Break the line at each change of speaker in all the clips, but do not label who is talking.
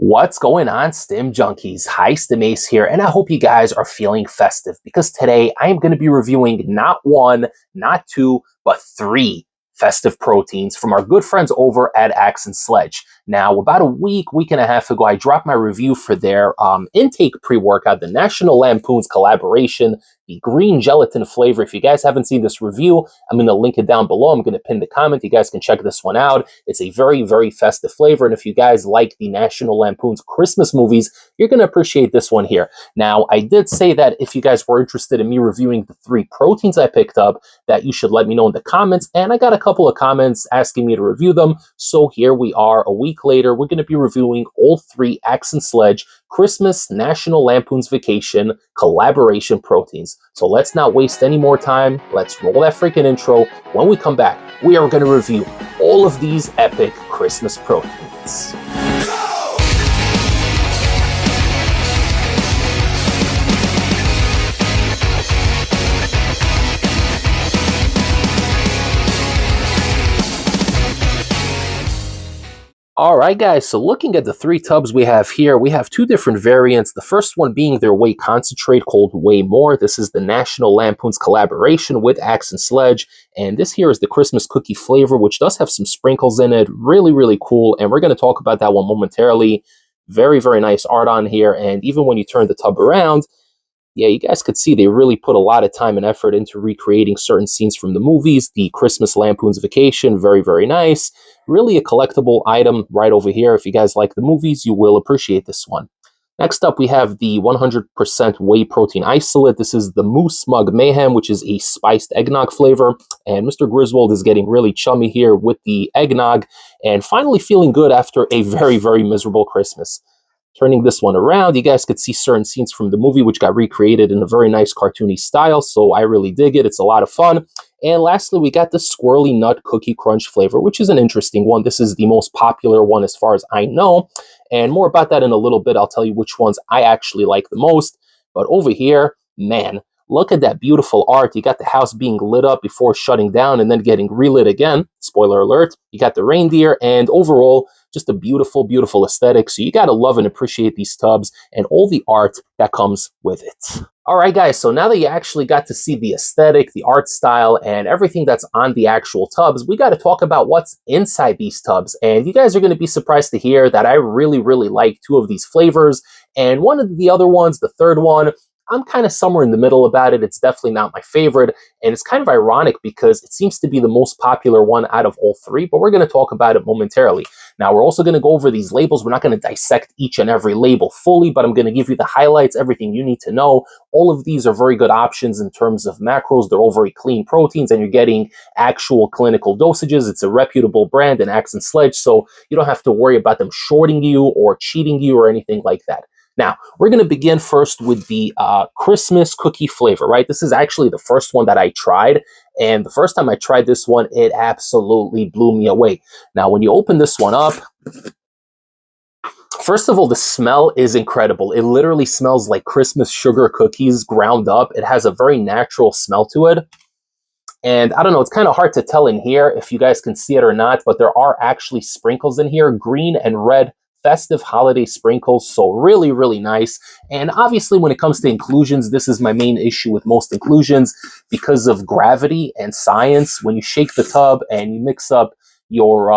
What's going on, Stim Junkies? Hi, Stim Ace here, and I hope you guys are feeling festive because today I am going to be reviewing not one, not two, but three festive proteins from our good friends over at Axe and Sledge. Now, about a week and a half ago, I dropped my review for their intake pre-workout, the National Lampoon's collaboration, the green gelatin flavor. If you guys haven't seen this review, I'm going to link it down below. I'm going to pin the comment. You guys can check this one out. It's a very, very festive flavor. And if you guys like the National Lampoon's Christmas movies, you're going to appreciate this one here. Now, I did say that if you guys were interested in me reviewing the three proteins I picked up, that you should let me know in the comments. And I got a couple of comments asking me to review them. So here we are a week later. We're going to be reviewing all three Axe and Sledge Christmas National Lampoon's Vacation collaboration proteins. So let's not waste any more time. Let's roll that freaking intro. When we come back, we are going to review all of these epic Christmas proteins. All right, guys, so looking at the three tubs we have here, we have two different variants. The first one being their whey concentrate called Whey More. This is the National Lampoon's collaboration with Axe and Sledge. And this here is the Christmas cookie flavor, which does have some sprinkles in it. Really, really cool. And we're going to talk about that one momentarily. Very, very nice art on here. And even when you turn the tub around, yeah, you guys could see they really put a lot of time and effort into recreating certain scenes from the movies. The Christmas Lampoon's Vacation, very, very nice. Really a collectible item right over here. If you guys like the movies, you will appreciate this one. Next up, we have the 100% whey protein isolate. This is the Moose Mug Mayhem, which is a spiced eggnog flavor. And Mr. Griswold is getting really chummy here with the eggnog and finally feeling good after a very, very miserable Christmas. Turning this one around, you guys could see certain scenes from the movie which got recreated in a very nice cartoony style, so I really dig it. It's a lot of fun. And lastly, we got the Squirrelly Nut Cookie Crunch flavor, which is an interesting one. This is the most popular one as far as I know, and more about that in a little bit. I'll tell you which ones I actually like the most. But over here, man, look at that beautiful art. You got the house being lit up before shutting down and then getting relit again. Spoiler alert. You got the reindeer, and overall, just a beautiful, beautiful aesthetic. So you got to love and appreciate these tubs and all the art that comes with it. All right, guys, so now that you actually got to see the aesthetic, the art style, and everything that's on the actual tubs, we got to talk about what's inside these tubs. And you guys are going to be surprised to hear that I really, really like two of these flavors. And one of the other ones, the third one, I'm kind of somewhere in the middle about it. It's definitely not my favorite. And it's kind of ironic because it seems to be the most popular one out of all three, but we're going to talk about it momentarily. Now, we're also going to go over these labels. We're not going to dissect each and every label fully, but I'm going to give you the highlights, everything you need to know. All of these are very good options in terms of macros. They're all very clean proteins, and you're getting actual clinical dosages. It's a reputable brand, an Axe and Sledge, so you don't have to worry about them shorting you or cheating you or anything like that. Now, we're going to begin first with the Christmas cookie flavor, right? This is actually the first one that I tried. And the first time I tried this one, it absolutely blew me away. Now, when you open this one up, first of all, the smell is incredible. It literally smells like Christmas sugar cookies ground up. It has a very natural smell to it. And I don't know, it's kind of hard to tell in here if you guys can see it or not, but there are actually sprinkles in here, green and red festive holiday sprinkles. So really, really nice. And obviously, when it comes to inclusions, this is my main issue with most inclusions because of gravity and science. When you shake the tub and you mix up your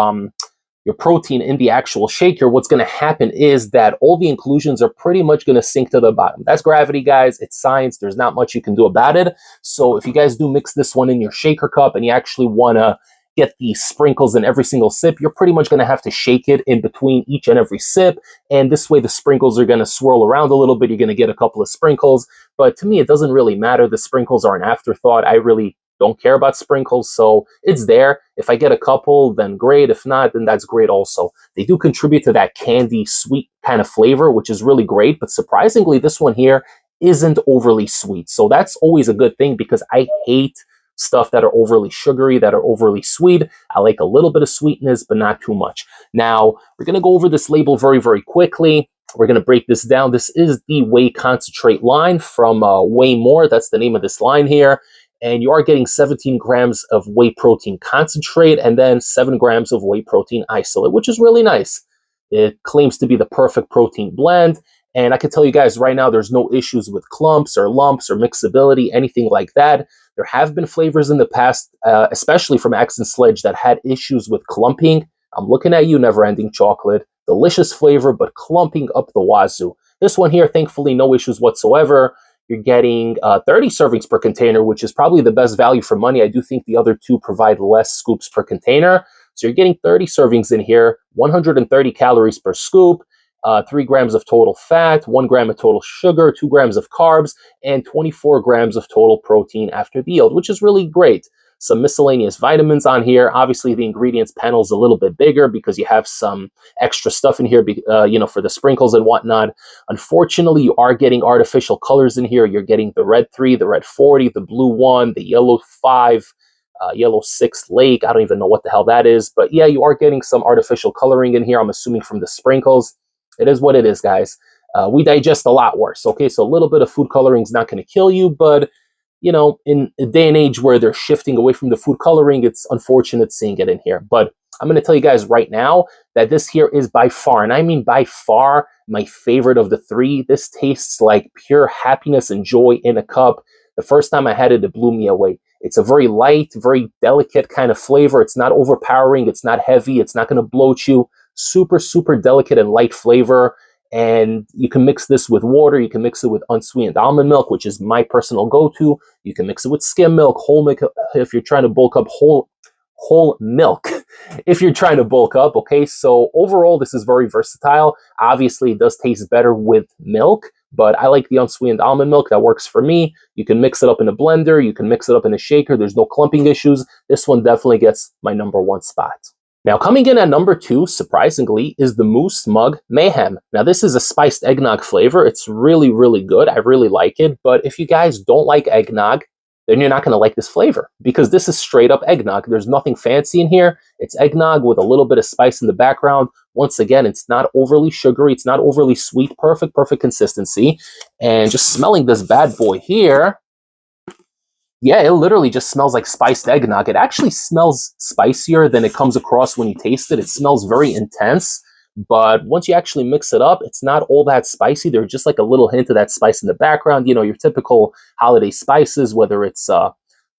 protein in the actual shaker, what's going to happen is that all the inclusions are pretty much going to sink to the bottom. That's gravity, guys. It's science. There's not much you can do about it. So if you guys do mix this one in your shaker cup and you actually want to get the sprinkles in every single sip, you're pretty much going to have to shake it in between each and every sip. And this way the sprinkles are going to swirl around a little bit. You're going to get a couple of sprinkles. But to me, it doesn't really matter. The sprinkles are an afterthought. I really don't care about sprinkles. So it's there. If I get a couple, then great. If not, then that's great also. They do contribute to that candy sweet kind of flavor, which is really great. But surprisingly, this one here isn't overly sweet. So that's always a good thing because I hate stuff that are overly sugary, that are overly sweet. I like a little bit of sweetness, but not too much. Now, we're going to go over this label very, very quickly. We're going to break this down. This is the whey concentrate line from Whey More. That's the name of this line here. And you are getting 17 grams of whey protein concentrate and then 7 grams of whey protein isolate, which is really nice. It claims to be the perfect protein blend. And I can tell you guys right now, there's no issues with clumps or lumps or mixability, anything like that. There have been flavors in the past, especially from Axe and Sledge, that had issues with clumping. I'm looking at you, Never Ending Chocolate. Delicious flavor, but clumping up the wazoo. This one here, thankfully, no issues whatsoever. You're getting 30 servings per container, which is probably the best value for money. I do think the other two provide less scoops per container. So you're getting 30 servings in here, 130 calories per scoop, 3 grams of total fat, 1 gram of total sugar, 2 grams of carbs, and 24 grams of total protein after the yield, which is really great. Some miscellaneous vitamins on here. Obviously, the ingredients panel is a little bit bigger because you have some extra stuff in here, for the sprinkles and whatnot. Unfortunately, you are getting artificial colors in here. You're getting the red 3, the red 40, the blue 1, the yellow 5, yellow 6 lake. I don't even know what the hell that is. But yeah, you are getting some artificial coloring in here, I'm assuming from the sprinkles. It is what it is, guys. We digest a lot worse, okay? So a little bit of food coloring is not going to kill you, but in a day and age where they're shifting away from the food coloring, it's unfortunate seeing it in here. But I'm going to tell you guys right now that this here is by far, and I mean by far, my favorite of the three. This tastes like pure happiness and joy in a cup. The first time I had it, it blew me away. It's a very light, very delicate kind of flavor. It's not overpowering. It's not heavy. It's not going to bloat you. Super, super delicate and light flavor. And you can mix this with water. You can mix it with unsweetened almond milk, which is my personal go-to. You can mix it with skim milk, whole milk, if you're trying to bulk up, whole milk if you're trying to bulk up, okay? So overall, this is very versatile. Obviously, it does taste better with milk, but I like the unsweetened almond milk. That works for me. You can mix it up in a blender. You can mix it up in a shaker. There's no clumping issues. This one definitely gets my #1 spot. Now, coming in at #2, surprisingly, is the Moose Mug Mayhem. Now, this is a spiced eggnog flavor. It's really, really good. I really like it. But if you guys don't like eggnog, then you're not going to like this flavor because this is straight up eggnog. There's nothing fancy in here. It's eggnog with a little bit of spice in the background. Once again, it's not overly sugary. It's not overly sweet. Perfect consistency. And just smelling this bad boy here, yeah, it literally just smells like spiced eggnog. It actually smells spicier than it comes across when you taste it. It smells very intense, but once you actually mix it up, it's not all that spicy. There's just like a little hint of that spice in the background. Your typical holiday spices, whether it's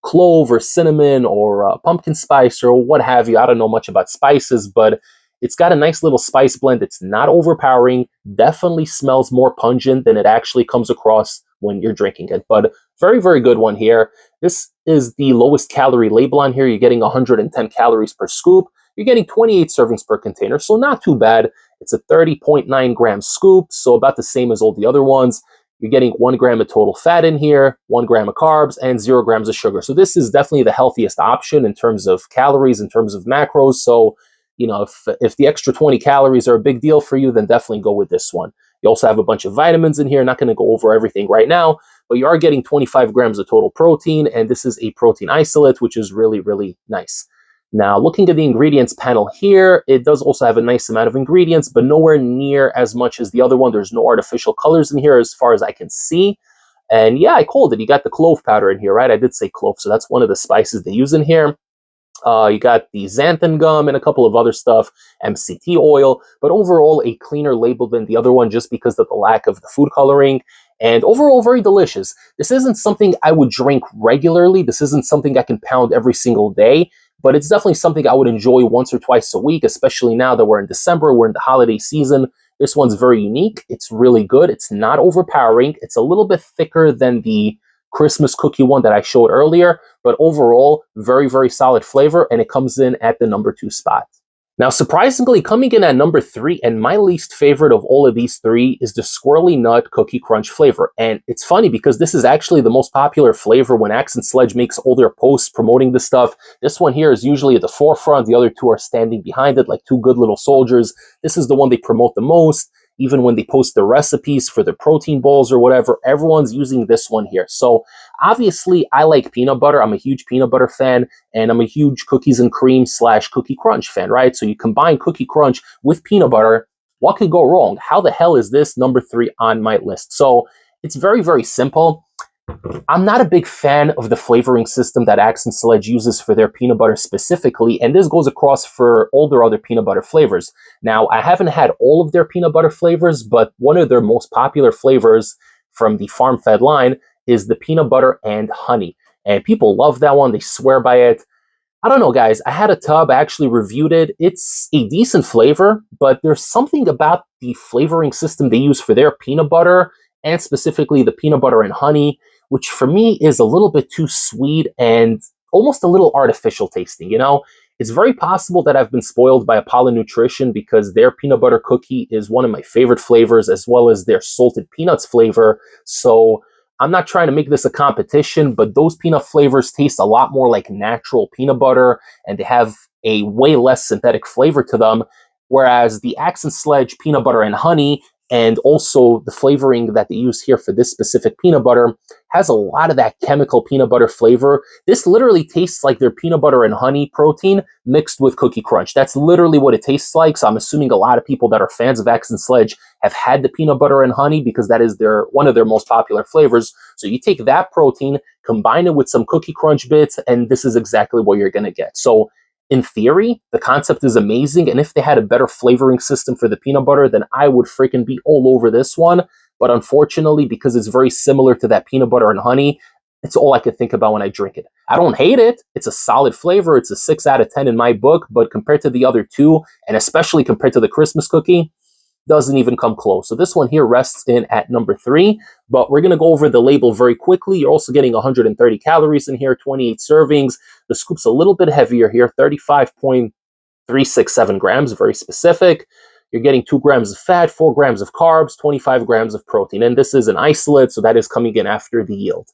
clove or cinnamon or pumpkin spice or what have you. I don't know much about spices, but it's got a nice little spice blend. It's not overpowering. Definitely smells more pungent than it actually comes across when you're drinking it. But very, very good one here. This is the lowest calorie label on here. You're getting 110 calories per scoop. You're getting 28 servings per container, so not too bad. It's a 30.9 gram scoop, so about the same as all the other ones. You're getting 1 gram of total fat in here, 1 gram of carbs, and 0 grams of sugar. So this is definitely the healthiest option in terms of calories, in terms of macros. So, if the extra 20 calories are a big deal for you, then definitely go with this one. You also have a bunch of vitamins in here. Not going to go over everything right now, but you are getting 25 grams of total protein, and this is a protein isolate, which is really, really nice. Now, looking at the ingredients panel here, it does also have a nice amount of ingredients, but nowhere near as much as the other one. There's no artificial colors in here as far as I can see. And yeah, I called it. You got the clove powder in here, right? I did say clove, so that's one of the spices they use in here. You got the xanthan gum and a couple of other stuff, MCT oil, but overall a cleaner label than the other one just because of the lack of the food coloring. And overall, very delicious. This isn't something I would drink regularly. This isn't something I can pound every single day, but it's definitely something I would enjoy once or twice a week, especially now that we're in December, we're in the holiday season. This one's very unique. It's really good. It's not overpowering. It's a little bit thicker than the Christmas cookie one that I showed earlier, but overall, very, very solid flavor, and it comes in at the #2 spot. Now, surprisingly, coming in at #3, and my least favorite of all of these three, is the Squirrelly Nut Cookie Crunch flavor. And it's funny because this is actually the most popular flavor when Axe and Sledge makes all their posts promoting this stuff. This one here is usually at the forefront. The other two are standing behind it like two good little soldiers. This is the one they promote the most. Even when they post the recipes for the protein bowls or whatever, everyone's using this one here. So obviously, I like peanut butter. I'm a huge peanut butter fan, and I'm a huge cookies and cream / cookie crunch fan, right? So you combine cookie crunch with peanut butter. What could go wrong? How the hell is this #3 on my list? So it's very, very simple. I'm not a big fan of the flavoring system that Axe and Sledge uses for their peanut butter specifically, and this goes across for all their other peanut butter flavors. Now, I haven't had all of their peanut butter flavors, but one of their most popular flavors from the farm-fed line is the peanut butter and honey. And people love that one. They swear by it. I don't know, guys. I had a tub. I actually reviewed it. It's a decent flavor, but there's something about the flavoring system they use for their peanut butter, and specifically the peanut butter and honey, which for me is a little bit too sweet and almost a little artificial tasting. It's very possible that I've been spoiled by Apollo Nutrition because their peanut butter cookie is one of my favorite flavors, as well as their salted peanuts flavor. So I'm not trying to make this a competition, but those peanut flavors taste a lot more like natural peanut butter, and they have a way less synthetic flavor to them. Whereas the Axe and Sledge peanut butter and honey, and also the flavoring that they use here for this specific peanut butter, has a lot of that chemical peanut butter flavor. This literally tastes like their peanut butter and honey protein mixed with cookie crunch. That's literally what it tastes like. So I'm assuming a lot of people that are fans of Axe and Sledge have had the peanut butter and honey because that is one of their most popular flavors. So you take that protein, combine it with some cookie crunch bits, and this is exactly what you're going to get. So in theory, the concept is amazing, and if they had a better flavoring system for the peanut butter, then I would freaking be all over this one. But unfortunately, because it's very similar to that peanut butter and honey, it's all I could think about when I drink it. I don't hate it. It's a solid flavor. It's a 6 out of 10 in my book, but compared to the other two, and especially compared to the Christmas cookie, doesn't even come close. So this one here rests in at number 3, but we're going to go over the label very quickly. You're also getting 130 calories in here, 28 servings. The scoop's a little bit heavier here, 35.367 grams, very specific. You're getting 2 grams of fat, 4 grams of carbs, 25 grams of protein. And this is an isolate, so that is coming in after the yield.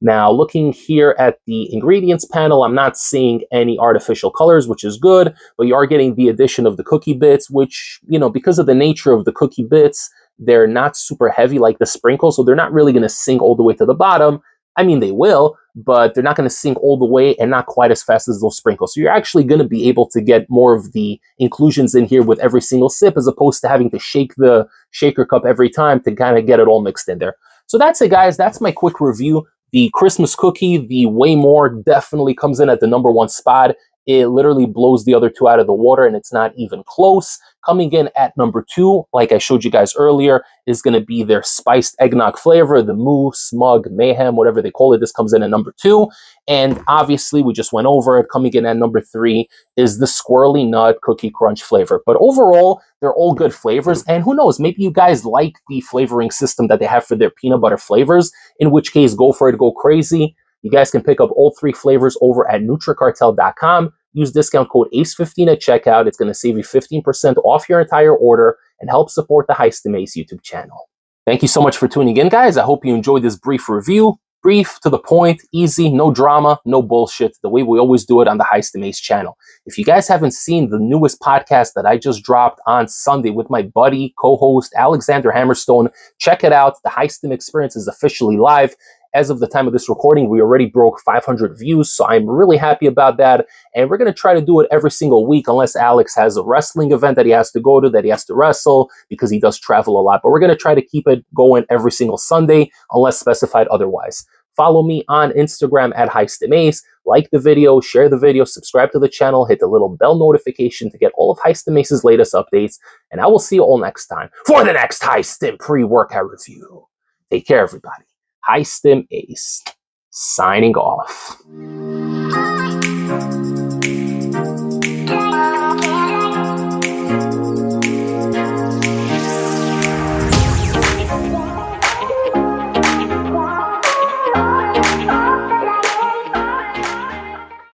Now, looking here at the ingredients panel, I'm not seeing any artificial colors, which is good, but you are getting the addition of the cookie bits, which, because of the nature of the cookie bits, they're not super heavy like the sprinkles, so they're not really going to sink all the way to the bottom. I mean, they will, but they're not going to sink all the way and not quite as fast as those sprinkles. So you're actually going to be able to get more of the inclusions in here with every single sip, as opposed to having to shake the shaker cup every time to kind of get it all mixed in there. So that's it, guys. That's my quick review. The Christmas cookie, the Way More, definitely comes in at the number 1 spot. It literally blows the other two out of the water, and it's not even close. Coming in at number 2, like I showed you guys earlier, is going to be their spiced eggnog flavor, the Moose, Mug, Mayhem, whatever they call it. This comes in at number 2. And obviously, we just went over it. Coming in at number 3 is the Squirrelly Nut Cookie Crunch flavor. But overall, they're all good flavors. And who knows, maybe you guys like the flavoring system that they have for their peanut butter flavors, in which case, go for it, go crazy. You guys can pick up all 3 flavors over at NutriCartel.com. Use discount code ACE15 at checkout. It's going to save you 15% off your entire order and help support the Stim YouTube channel. Thank you so much for tuning in, guys. I hope you enjoyed this brief review. Brief, to the point, easy, no drama, no bullshit, the way we always do it on the Stim channel. If you guys haven't seen the newest podcast that I just dropped on Sunday with my buddy, co-host, Alexander Hammerstone, check it out. The Stim Experience is officially live. As of the time of this recording, we already broke 500 views, so I'm really happy about that. And we're going to try to do it every single week, unless Alex has a wrestling event that he has to go to, that he has to wrestle, because he does travel a lot. But we're going to try to keep it going every single Sunday, unless specified otherwise. Follow me on Instagram at HiStimAce. Like the video, share the video, subscribe to the channel, hit the little bell notification to get all of HiStimAce's latest updates. And I will see you all next time for the next Stim pre-workout review. Take care, everybody. Stim Ace, signing off.